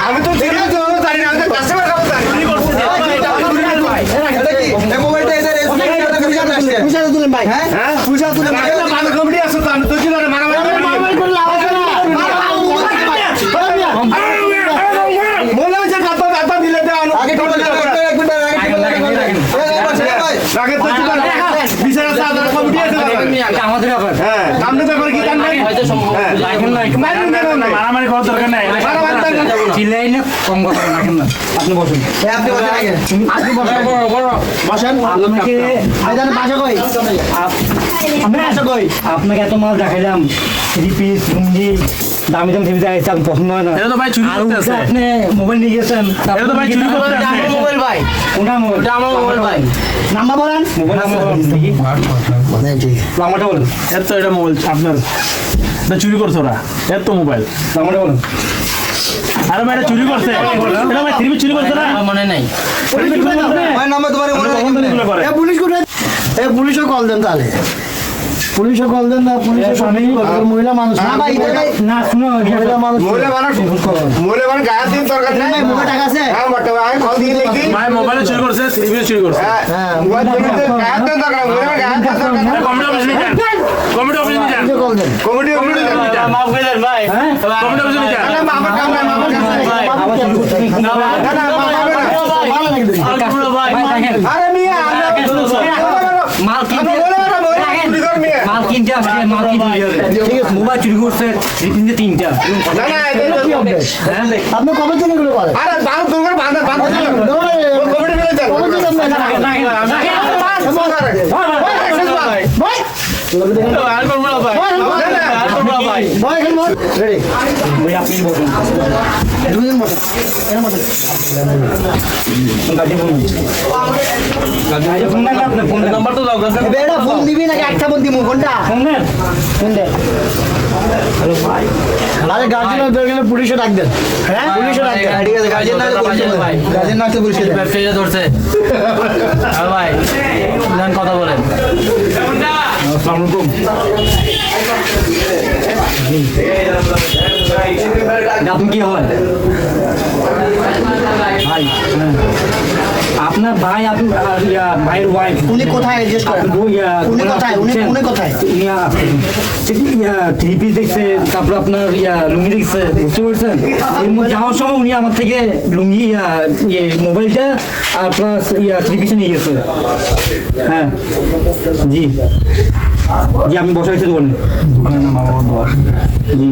আমি তো জানি না কাস্টমার ভাই হ্যাঁ পয়সা তুলেন ভাই কমিটি আছে তো আমি তো কি করে মারামারি করে লাভ আছে না বললাম যে কাপড় দিলে দাও আগে তো আগে তো বিচার সাধারণ কমিটি আছে আমাদের ব্যাপার হ্যাঁ আমাদের ব্যাপার কি জানেন হয়তো সম্ভব মারামারি করার দরকার নাই চিল্লাই না কম কথা রাখেন না আপনি বসুন আপনি বসেন আগে আপনি বসেন বসেন আপনাকে আইদান বাসা কই আপনি বাসা কই আপনাকে এত মাল দেখাইলাম 3 পিস লুঙ্গি দামি দামি থিবি যাইছে আপনি পছন্দ হয় না এটা তো ভাই চুরি করতে আছে আপনি মোবাইল নিয়ে গেছেন এটা তো ভাই চুরি করতে আছে আমার মোবাইল ভাই ওটা আমার মোবাইল ভাই নাম্বার বলেন মোবাইল নাম্বার দেখি নাম্বারটা বলেন এত এটা মোবাইল আপনার না চুরি করছ ওরা এত মোবাইল নাম্বারটা বলেন আরে ভাই এটা চুরি করছে এটা ভাই থিবি চুরি করছে না মনে নাই ভাই নাম্বার তোমার মনে এ পুলিশ কোথায় এ পুলিশও কল দেন তাহলে পুলিশও কল দেন না পুলিশের স্বামী মহিলা মানুষ না ভাই না শুনো মহিলা মানুষ গায়ে দিন দরকার নাই মোবাইল টাকা আছে হ্যাঁ বটে ভাই কল দিয়ে লিখি ভাই মোবাইল চুরি করছে টিভি চুরি করছে হ্যাঁ মোবাইল গায়ে দিন দরকার মোবাইল গায়ে দিন দরকার কমিটি অফিসে যান কমিটি অফিসে যান কল দেন কমিটি অফিসে যান মাফ করে দেন ভাই কমিটি অফিসে যান আরে আমার কাম নাই আমার কাছে না ভাই আরে মিয়া মাল কি মাল কিনতে আসছে মাল কিনতে ঠিক আছে মোবাইল চুরি করছে তিনটে তিনটা না না এটা কি হবে আপনি কবে থেকে এগুলো করেন আরে বাঁধ দরকার বাঁধ কমিটি ফেলে যান নাম্বার তো দাও বেটা ফোন দিবি নাকি একটা ফোন দিমু কোনটা আরে গার্জিয়ান দরকার পুলিশে ডাক দেন হ্যাঁ পুলিশে ডাক দেন ঠিক আছে গার্জিয়ান না পুলিশে ভাই গার্জিয়ান না পুলিশে দেন ব্যবসায়ীরা ধরছে আর ভাই জান কথা বলেন আসসালামু আলাইকুম আপনি কি হয় ভাই আপনার ভাই আপনি ভাইয়ের ওয়াইফ উনি কোথায় জিজ্ঞেস করেন উনি কোথায় উনি কোথায় থ্রি পিস দেখছে তারপর আপনার লুঙ্গি দেখছে বুঝতে পারছেন এর মধ্যে যাওয়ার সময় উনি আমার থেকে লুঙ্গি মোবাইলটা আর প্লাস থ্রি পিসে নিয়ে গেছে হ্যাঁ জি জি আপনি বসাইতে বলেন দোকানের নাম আমার জি